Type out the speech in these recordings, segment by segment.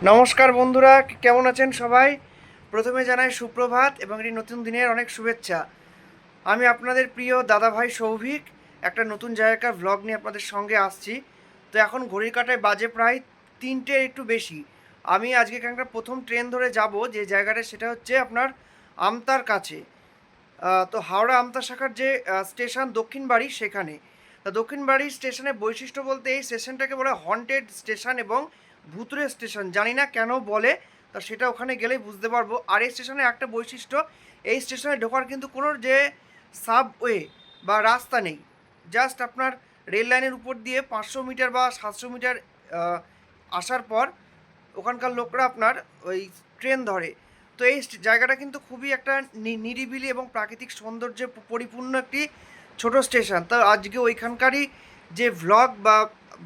নমস্কার বন্ধুরা, কেমন আছেন সবাই? প্রথমে জানাই সুপ্রভাত এবং এই নতুন দিনের অনেক শুভেচ্ছা। আমি আপনাদের প্রিয় দাদাভাই সৌভিক একটা নতুন জায়গার ভ্লগ নিয়ে আপনাদের সঙ্গে আসছি। তো এখন ঘড়ির কাঁটায় বাজে প্রায় 3টের একটু বেশি। আমি আজকে এখানকার প্রথম ট্রেন ধরে যাব যে জায়গাটা, সেটা হচ্ছে আপনার আমতার কাছে। তো হাওড়া আমতা শাখার যে স্টেশন দক্ষিণবাড়ি, সেখানে। তা দক্ষিণবাড়ি স্টেশনের বৈশিষ্ট্য বলতে এই স্টেশনটাকে বলে হন্টেড স্টেশন এবং ভুতুড়ে স্টেশন। জানি না কেন বলে, তা সেটা ওখানে গেলেই বুঝতে পারবো। আর এই স্টেশনের একটা বৈশিষ্ট্য, এই স্টেশনে ঢোকার কিন্তু কোনো যে সাবওয়ে বা রাস্তা নেই। জাস্ট আপনার রেল লাইনের উপর দিয়ে 500 মিটার বা 700 মিটার আসার পর ওখানকার লোকরা আপনার ওই ট্রেন ধরে। তো এই জায়গাটা কিন্তু খুবই একটা নিরিবিলি এবং প্রাকৃতিক সৌন্দর্যে পরিপূর্ণ একটি ছোট স্টেশন। তো আজকে ওইখানকারই যে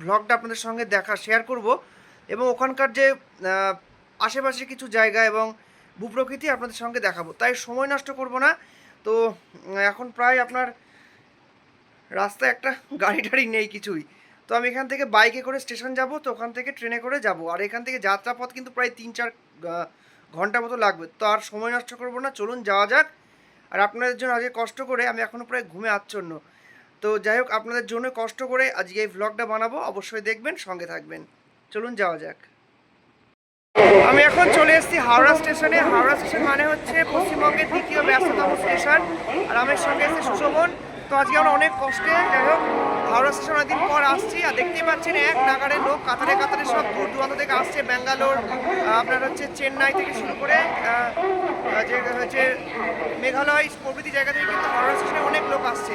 ভ্লগটা আপনাদের সঙ্গে শেয়ার করব এবং ওখানকার যে আশেপাশে কিছু জায়গা এবং ভূপ্রকৃতি আপনাদের সঙ্গে দেখাবো। তাই সময় নষ্ট করব না। তো এখন প্রায় আপনার রাস্তায় একটা গাড়ি টাড়ি নেই কিছুই। তো আমি এখান থেকে বাইকে করে স্টেশন যাব, তো ওখান থেকে ট্রেনে করে যাব। আর এখান থেকে যাত্রাপথ কিন্তু প্রায় 3-4 ঘন্টা মতো লাগবে। তো আর সময় নষ্ট করব না, চলুন যাওয়া যাক। আর আপনাদের জন্য আজকে কষ্ট করে আমি এখনও প্রায় ঘুমে আচ্ছন্ন। তো যাই হোক, আপনাদের জন্য কষ্ট করে আজকে এই ভ্লগটা বানাবো, অবশ্যই দেখবেন, সঙ্গে থাকবেন। চলুন যাওয়া যাক। আমি এখন চলে এসেছি হাওড়া স্টেশনে। হাওড়া স্টেশন মানে হচ্ছে পশ্চিমবঙ্গের দ্বিতীয় ব্যস্ততম স্টেশন। আর আমার সঙ্গে এসে সুশোভন। তো আজকে আমরা অনেক কষ্টে, যাই হোক, হাওড়া স্টেশন অনেকদিন পর আসছি। আর দেখতেই পাচ্ছেন এক নাগাড়ে লোক, কাতারে কাতারে সব দূর দূরান্ত থেকে আসছে। ব্যাঙ্গালোর, আপনার হচ্ছে চেন্নাই থেকে শুরু করে যে হচ্ছে মেঘালয় প্রভৃতি জায়গা থেকে কিন্তু হাওড়া স্টেশনে অনেক লোক আসছে।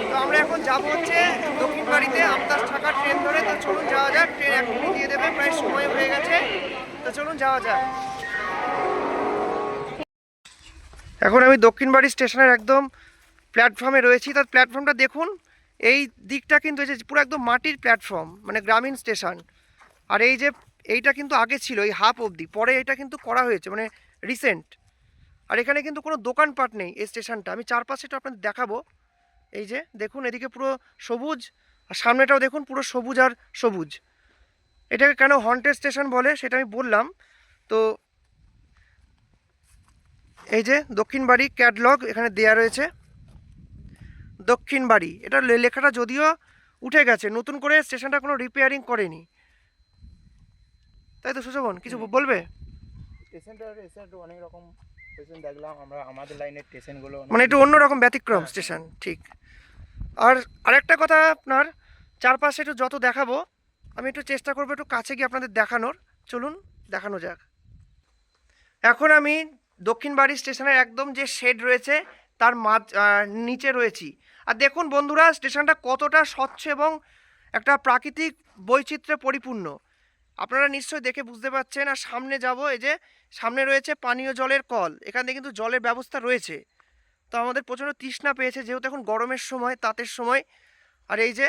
তো আমরা এখন যাব হচ্ছে দক্ষিণবাড়িতে আমতাস থাকার ট্রেন ধরে। তো চলুন যাওয়া যাক। ট্রেন এখনই দিয়ে দেবে, প্রায় সময় হয়ে গেছে। তো চলুন যাওয়া যাক। এখন আমি দক্ষিণবাড়ি স্টেশনের একদম প্ল্যাটফর্মে রয়েছি। তার প্ল্যাটফর্মটা দেখুন। এই দিকটা কিন্তু এই যে পুরো একদম মাটির প্ল্যাটফর্ম, মানে গ্রামীণ স্টেশন। আর এই যে এইটা কিন্তু আগে ছিল এই হাফ অবধি, পরে এটা কিন্তু করা হয়েছে, মানে রিসেন্ট। আর এখানে কিন্তু কোনো দোকানপাট নেই এই স্টেশনটা। আমি চারপাশেটা আপনাদের দেখাবো। এই যে দেখুন, এদিকে পুরো সবুজ, আর সামনেটাও দেখুন পুরো সবুজ আর সবুজ। এটাকে কেন হন্টেড স্টেশন বলে সেটা আমি বললাম। তো এই যে দক্ষিণবাড়ি ক্যাটলগ এখানে দেয়া রয়েছে। দক্ষিণবাড়ি, এটা লেখাটা যদিও উঠে গেছে, নতুন করে স্টেশনটা কোনো রিপেয়ারিং করেনি। তাই তো সুশোভন, কিছু বলবে? স্টেশনটা অনেক রকম স্টেশন দেখলাম আমরা, আমাদের লাইনের স্টেশনগুলো মানে একটু অন্যরকম ব্যতিক্রম স্টেশন, ঠিক। আর আরেকটা কথা, আপনার চারপাশে একটু যত দেখাবো, আমি একটু চেষ্টা করবো একটু কাছে গিয়ে আপনাদের দেখানোর। চলুন দেখানো যাক। এখন আমি দক্ষিণবাড়ি স্টেশনের একদম যে শেড রয়েছে তার নিচে রয়েছি। আর দেখুন বন্ধুরা, স্টেশনটা কতটা স্বচ্ছ এবং একটা প্রাকৃতিক বৈচিত্র্যে পরিপূর্ণ, আপনারা নিশ্চয়ই দেখে বুঝতে পারছেন। আর সামনে যাব, এই যে সামনে রয়েছে পানীয় জলের কল, এখান থেকে কিন্তু জলের ব্যবস্থা রয়েছে। তো আমাদের প্রচণ্ড তৃষ্ণা পেয়েছে, যেহেতু এখন গরমের সময়, তাঁতের সময়। আর এই যে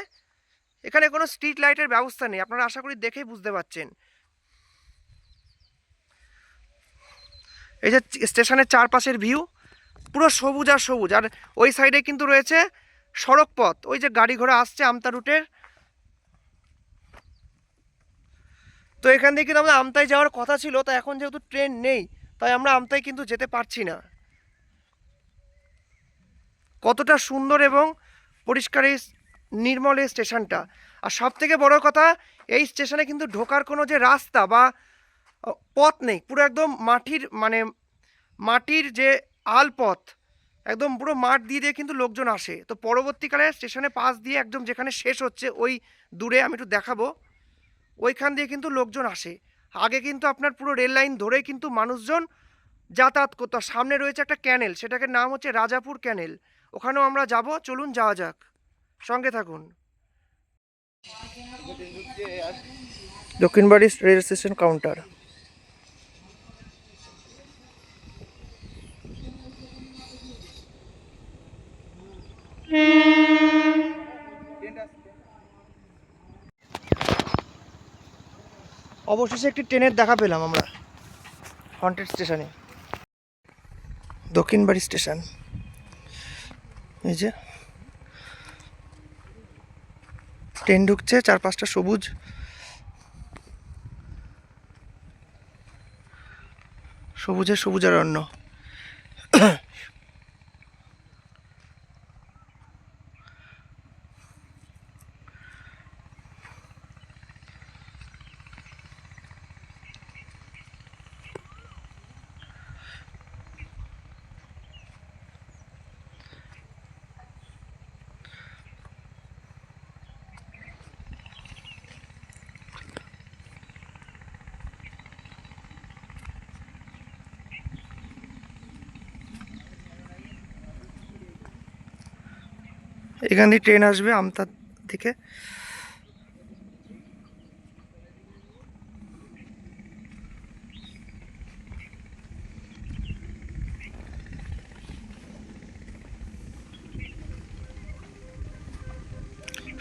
এখানে কোনো স্ট্রিট লাইটের ব্যবস্থা নেই, আপনারা আশা করি দেখেই বুঝতে পারছেন। এই যে স্টেশনের চারপাশের ভিউ, পুরো সবুজ আর সবুজ। আর ওই সাইডে কিন্তু রয়েছে সড়ক পথ, ওই যে গাড়ি ঘোড়া আসছে আমতা রুটের। তো এখান থেকে কিন্তু আমাদের আমতায় যাওয়ার কথা ছিল, তা এখন যেহেতু ট্রেন নেই, তাই আমরা আমতায় কিন্তু যেতে পারছি না। কতটা সুন্দর এবং পরিষ্কার এই নির্মল এই স্টেশনটা। আর সব থেকে বড় কথা, এই স্টেশনে কিন্তু ঢোকার কোনো যে রাস্তা বা পথ নেই, পুরো একদম মাটির, মানে মাটির যে আলপথ, একদম পুরো মাঠ দিয়ে দিয়ে কিন্তু লোকজন আসে। তো পরবর্তীকালে স্টেশনে পাশ দিয়ে একদম যেখানে শেষ হচ্ছে ওই দূরে, আমি একটু দেখাবো, ওইখান দিয়ে কিন্তু লোকজন আসে। আগে কিন্তু আপনার পুরো রেল লাইন ধরেই কিন্তু মানুষজন যাতায়াত করতো। সামনে রয়েছে একটা ক্যানেল, সেটাকে নাম হচ্ছে রাজাপুর ক্যানেল, ওখানেও আমরা যাব। চলুন যাওয়া যাক, সঙ্গে থাকুন। Dakshinbari rail station counter. অবশেষে একটি ট্রেনের দেখা পেলাম আমরা হন্টেড স্টেশনে। দক্ষিণবাড়ি স্টেশন, এই যে ট্রেন ঢুকছে, চারপাশটা সবুজ। সবুজে সবুজারণ্য। এখান দিয়ে ট্রেন আসবে আমতা থেকে।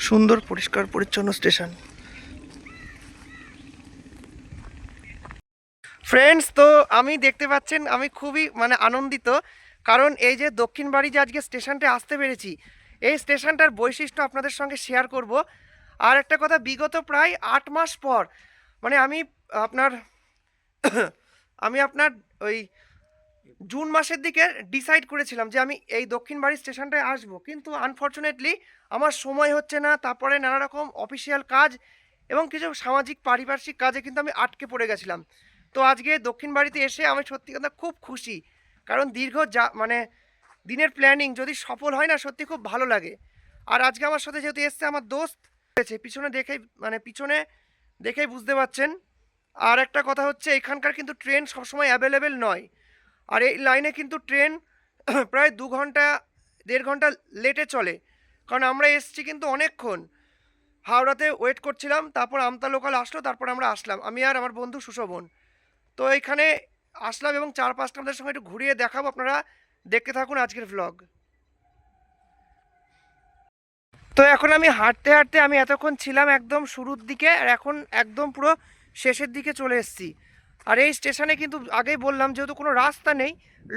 সুন্দর পরিষ্কার পরিচ্ছন্ন স্টেশন। ফ্রেন্ডস, তো আমি দেখতে পাচ্ছেন আমি খুবই আনন্দিত, কারণ এই যে দক্ষিণ বাড়ি যে আজকে স্টেশনটা আসতে পেরেছি, এই স্টেশনটার বৈশিষ্ট্য আপনাদের সঙ্গে শেয়ার করব। আর একটা কথা, বিগত প্রায় 8 মাস পর আমি আপনার আমি আপনার ওই জুন মাসের দিকে ডিসাইড করেছিলাম যে আমি এই দক্ষিণ বাড়ি স্টেশনটায় আসবো, কিন্তু আনফর্চুনেটলি আমার সময় হচ্ছে না। তারপরে নানা রকম অফিসিয়াল কাজ এবং কিছু সামাজিক পারিপার্শ্বিক কাজে কিন্তু আমি আটকে পড়ে গেছিলাম। তো আজকে দক্ষিণ বাড়িতে এসে আমি সত্যি কথা খুব খুশি, কারণ দীর্ঘ দিনের প্ল্যানিং যদি সফল হয় না, সত্যি খুব ভালো লাগে। আর আজকে আমার সাথে যেহেতু এসছে আমার দোস্ত হয়েছে, পিছনে দেখেই বুঝতে পারছেন। আর একটা কথা হচ্ছে, এখানকার কিন্তু ট্রেন সবসময় অ্যাভেলেবেল নয়। আর এই লাইনে কিন্তু ট্রেন প্রায় 2 ঘন্টা 1.5 ঘন্টা লেটে চলে, কারণ আমরা এসছি কিন্তু অনেকক্ষণ হাওড়াতে ওয়েট করছিলাম। তারপর আমতা লোকাল আসলো, তারপর আমরা আসলাম, আমি আর আমার বন্ধু সুশোভন। তো এইখানে আসলাম এবং 4-5টা আমাদের সঙ্গে একটু ঘুরিয়ে দেখাবো, আপনারা দেখতে থাকুন আজকের ভ্লগ। তো এখন আমি হাঁটতে হাঁটতে, আমি এতক্ষণ ছিলাম একদম শুরুর দিকে, আর এখন একদম পুরো শেষের দিকে চলে এসেছি। আর এই স্টেশনে কিন্তু আগেই বললাম, যেহেতু কোনো রাস্তা নেই,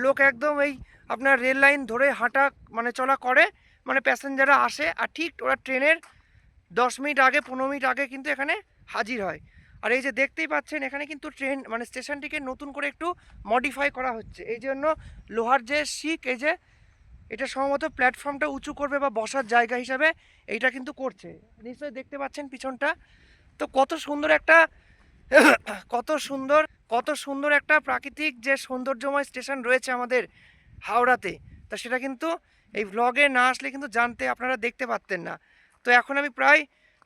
লোক একদম এই আপনার রেল লাইন ধরে হাঁটা চলা করে, প্যাসেঞ্জাররা আসে আর ঠিক ওরা ট্রেনের 10 মিনিট আগে 15 মিনিট আগে কিন্তু এখানে হাজির হয়। আর এই যে দেখতেই পাচ্ছেন, এখানে কিন্তু ট্রেন স্টেশনটিকে নতুন করে একটু মডিফাই করা হচ্ছে। এই জন্য লোহার যে শিক, এই যে এটা সম্ভবত প্ল্যাটফর্মটা উঁচু করবে বা বসার জায়গা হিসাবে এইটা কিন্তু করছে। নিশ্চয়ই দেখতে পাচ্ছেন পিছনটা। তো কত সুন্দর একটা কত সুন্দর একটা প্রাকৃতিক যে সৌন্দর্যময় স্টেশন রয়েছে আমাদের হাওড়াতে, তা সেটা কিন্তু এই ভ্লগে না আসলে কিন্তু আপনারা দেখতে পারতেন না। তো এখন আমি প্রায়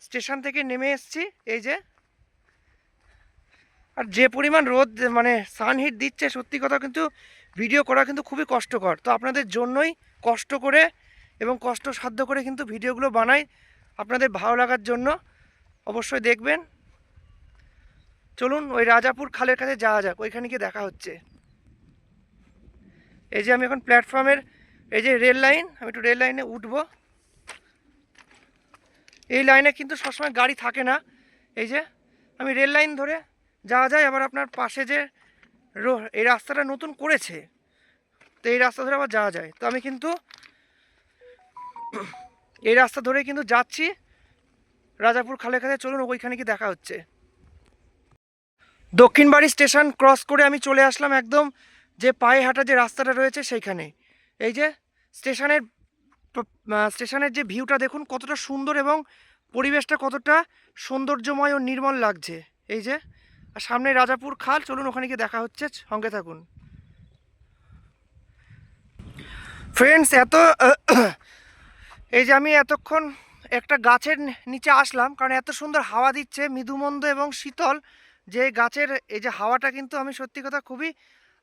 স্টেশন থেকে নেমে এসেছি। এই যে, আর যে পরিমাণ রোদ সানহিট দিচ্ছে, সত্যি কথা কিন্তু ভিডিও করা কিন্তু খুবই কষ্টকর। তো আপনাদের জন্যই কষ্ট করে এবং কষ্টসাধ্য করে কিন্তু ভিডিওগুলো বানাই, আপনাদের ভালো লাগার জন্য। অবশ্যই দেখবেন। চলুন ওই রাজাপুর খালের কাছে যাওয়া যাক, ওইখানে গিয়ে দেখা হচ্ছে। এই যে আমি এখন প্ল্যাটফর্মের, এই যে রেল লাইন, আমি একটু রেল লাইনে উঠবো। এই লাইনে কিন্তু সবসময় গাড়ি থাকে না। এই যে আমি রেল লাইন ধরে যাওয়া যায়। আবার আপনার পাশে যে এই রাস্তাটা নতুন করেছে, তো এই রাস্তা ধরে আবার যাওয়া যায়। তো আমি কিন্তু এই রাস্তা ধরে কিন্তু যাচ্ছি রাজাপুর খালের কাছে। চলুন ওইখানে কি দেখা হচ্ছে। দক্ষিণ বাড়ি স্টেশন ক্রস করে আমি চলে আসলাম একদম যে পায়ে হাঁটা যে রাস্তাটা রয়েছে সেইখানে। এই যে স্টেশনের যে ভিউটা দেখুন কতটা সুন্দর, এবং পরিবেশটা কতটা সৌন্দর্যময় ও নির্মল লাগছে। এই যে, আর সামনে রাজাপুর খাল, চলুন ওখানে গিয়ে দেখা হচ্ছে, সঙ্গে থাকুন। ফ্রেন্ডস, এই যে আমি এতক্ষণ একটা গাছের নিচে আসলাম, কারণ এত সুন্দর হাওয়া দিচ্ছে, মৃদুমন্দ এবং শীতল যে গাছের এই যে হাওয়াটা, কিন্তু আমি সত্যি কথা খুবই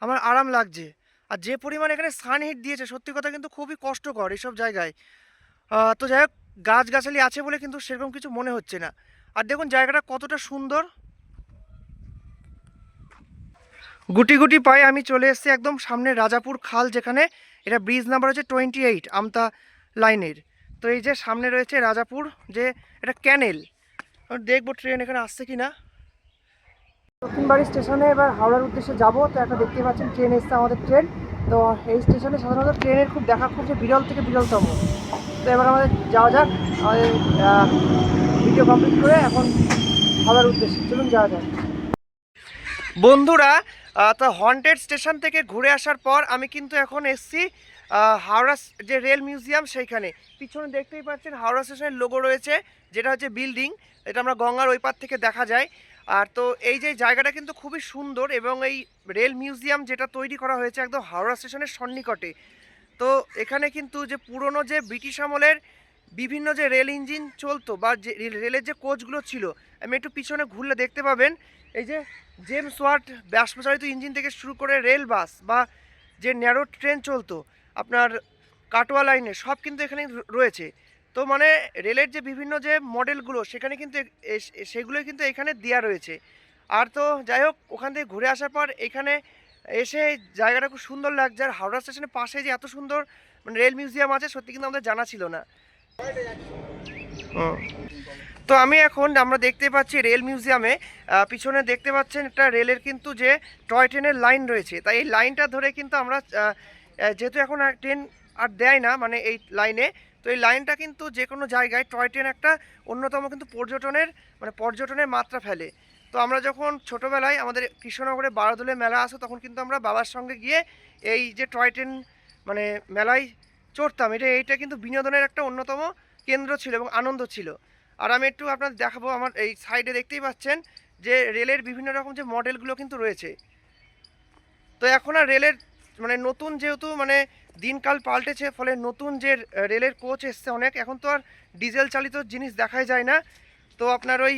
আমার আরাম লাগছে। আর যে পরিমাণ এখানে সানহিট দিয়েছে, সত্যি কথা কিন্তু খুবই কষ্টকর এইসব জায়গায়। তো যাই হোক, গাছগাছালি আছে বলে কিন্তু সেরকম কিছু মনে হচ্ছে না। আর দেখুন জায়গাটা কতটা সুন্দর। গুটি গুটি পায়ে আমি চলে এসেছি একদম সামনে রাজাপুর খাল, যেখানে এটা ব্রিজ নাম্বার হচ্ছে 28 আমতা লাইনের। তো এই যে সামনে রয়েছে রাজাপুর, যে এটা ক্যানেল। দেখবো ট্রেন এখানে আসছে কি না। দক্ষিণবাড়ি স্টেশনে এবার হাওড়ার উদ্দেশ্যে যাব। তো একটা দেখতে পাচ্ছেন ট্রেন এসছে, আমাদের ট্রেন। তো এই স্টেশনে সাধারণত ট্রেনের খুব দেখা খুব যে বিরল থেকে বিরলতম। তো এবার আমাদের যাওয়া যাক, আমাদের ভিডিও কমপ্লিট করে এখন হাওড়ার উদ্দেশ্যে। চলুন যাওয়া যাক। বন্ধুরা, তো হন্টেড স্টেশন থেকে ঘুরে আসার পর আমি কিন্তু এখন এসছি হাওড়া যে রেল মিউজিয়াম সেইখানে। পিছনে দেখতেই পাচ্ছেন হাওড়া স্টেশনের লোগো রয়েছে, যেটা হচ্ছে বিল্ডিং। এটা আমরা গঙ্গার ওই পার থেকে দেখা যায়। আর তো এই যে জায়গাটা কিন্তু খুবই সুন্দর, এবং এই রেল মিউজিয়াম যেটা তৈরি করা হয়েছে একদম হাওড়া স্টেশনের সন্নিকটে। তো এখানে কিন্তু যে পুরনো যে ব্রিটিশ আমলের বিভিন্ন যে রেল ইঞ্জিন চলতো বা যে রেলের যে কোচগুলো ছিল, আমি একটু পিছনে ঘুরলে দেখতে পাবেন এই যে জেমস ওয়াট বাষ্পচালিত ইঞ্জিন থেকে শুরু করে রেল বাস বা যে ন্যারো ট্রেন চলতো আপনার কাটোয়া লাইনে, সব কিন্তু এখানে রয়েছে। তো মানে রেলের যে বিভিন্ন যে মডেলগুলো সেখানে কিন্তু সেগুলোই কিন্তু এখানে দেওয়া রয়েছে। আর তো যাই হোক, ওখান থেকে ঘুরে আসার পর এখানে এসে জায়গাটা খুব সুন্দর লাগছে। আর হাওড়া স্টেশনের পাশে যে এত সুন্দর মানে রেল মিউজিয়াম আছে, সত্যি কিন্তু আমাদের জানা ছিল না। তো আমি এখন আমরা দেখতে পাচ্ছি রেল মিউজিয়ামে পিছনে দেখতে পাচ্ছেন একটা রেলের কিন্তু যে টয় ট্রেনের লাইন রয়েছে। তাই এই লাইনটা ধরে কিন্তু আমরা যেহেতু এখন আর ট্রেন আর দেয় না মানে এই লাইনে, তো এই লাইনটা কিন্তু যে কোনো জায়গায় টয় ট্রেন একটা অন্যতম কিন্তু পর্যটনের মাত্রা ফেলে। তো আমরা যখন ছোটোবেলায় আমাদের কৃষ্ণনগরে বারোদোলে মেলা আসে, তখন কিন্তু আমরা বাবার সঙ্গে গিয়ে এই যে টয় ট্রেন মানে মেলায় চড়তাম। এইটা কিন্তু বিনোদনের একটা অন্যতম কেন্দ্র ছিল এবং আনন্দ ছিল। আর আমি একটু আপনাদের দেখাবো, আমার এই সাইডে দেখতেই পাচ্ছেন যে রেলের বিভিন্ন রকম যে মডেলগুলো কিন্তু রয়েছে। তো এখন আর রেলের মানে নতুন যেহেতু মানে দিনকাল পাল্টেছে, ফলে নতুন যে রেলের কোচ এসছে অনেক, এখন তো আর ডিজেল চালিত জিনিস দেখাই যায় না। তো আপনার ওই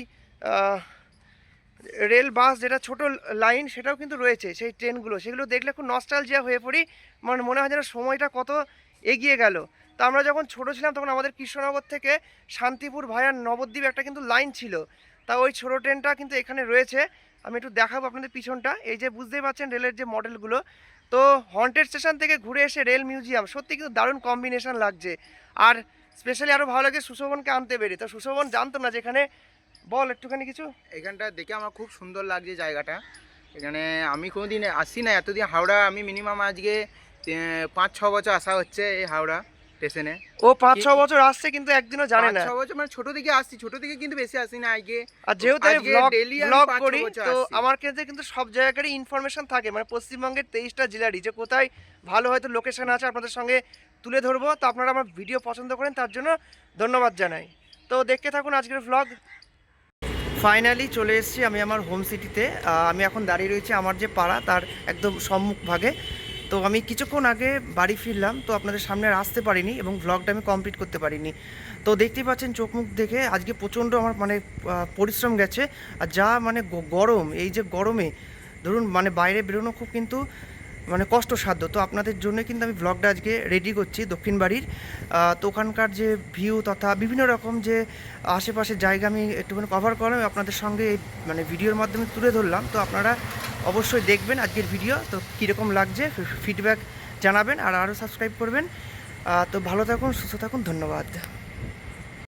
রেল বাস যেটা ছোট লাইন, সেটাও কিন্তু রয়েছে সেই ট্রেনগুলো। সেগুলো দেখলে খুব নস্টালজিয়া হয়ে পড়ি, মানে মনে হয় যেন সময়টা কত এগিয়ে গেল। তো আমরা যখন ছোট ছিলাম তখন আমাদের কৃষ্ণনগর থেকে শান্তিপুর ভায়া নবদ্বীপ একটা কিন্তু লাইন ছিল। তা ওই ছোটো ট্রেনটা কিন্তু এখানে রয়েছে। আমি একটু দেখাবো আপনাদের পিছনটা। এই যে বুঝতেই পারছেন রেলের যে মডেলগুলো। তো হন্টেড স্টেশন থেকে ঘুরে এসে রেল মিউজিয়াম, সত্যি কিন্তু দারুণ কম্বিনেশন লাগছে। আর স্পেশালি আরও ভালো লাগে সুশোভনকে আনতে পেরে। তো সুশোভন জানতো না যেখানে, বল একটুখানি কিছু। এখানটা দেখে আমার খুব সুন্দর লাগছে জায়গাটা। এখানে আমি কোনোদিন আসি না এতদিন হাওড়া। আমি মিনিমাম আজকে 5-6 বছর আসা হচ্ছে এই হাওড়া স্টেশনে। ও 5-6 বছর আসছে কিন্তু একদিনও জানে না। 5-6 বছর মানে ছোট থেকে আসছি, ছোট থেকে কিন্তু বেশি আসি না আজকে। আর যেহেতু আমি ডেইলি ব্লগ করি, তো আমার কাছে কিন্তু সব জায়গারই ইনফরমেশন থাকে, মানে পশ্চিমবঙ্গের 23টা জেলারই যে কোথায় ভালো হয়তো লোকেশন আছে আপনাদের সঙ্গে তুলে ধরবো। তো আপনারা আমার ভিডিও পছন্দ করেন, তার জন্য ধন্যবাদ জানাই। তো দেখতে থাকুন আজকের ব্লগ। ফাইনালি চলে এসেছি আমি আমার হোম সিটিতে। আমি এখন দাঁড়িয়ে রয়েছি আমার যে পাড়া তার একদম সম্মুখ ভাগে। তো আমি কিছুক্ষণ আগে বাড়ি ফিরলাম, তো আপনাদের সামনে আর আসতে পারিনি এবং ব্লগটা আমি কমপ্লিট করতে পারিনি। তো দেখতেই পাচ্ছেন চোখ মুখ দেখে আজকে প্রচণ্ড আমার মানে পরিশ্রম গেছে। আর যা মানে গরম, এই যে গরমে ধরুন মানে বাইরে বেরোনো খুব কিন্তু মানে কষ্টসাধ্য। তো আপনাদের জন্য কিন্তু আমি ব্লগটা আজকে রেডি করছি দক্ষিণ বাড়ির। তো ওখানকার যে ভিউ তথা বিভিন্ন রকম যে আশেপাশের জায়গা আমি একটুখানি কভার করলাম, আপনাদের সঙ্গে এই মানে ভিডিওর মাধ্যমে তুলে ধরলাম। তো আপনারা অবশ্যই দেখবেন আজকের ভিডিও। তো কীরকম লাগছে ফিডব্যাক জানাবেন, আর আরও সাবস্ক্রাইব করবেন। তো ভালো থাকুন, সুস্থ থাকুন, ধন্যবাদ।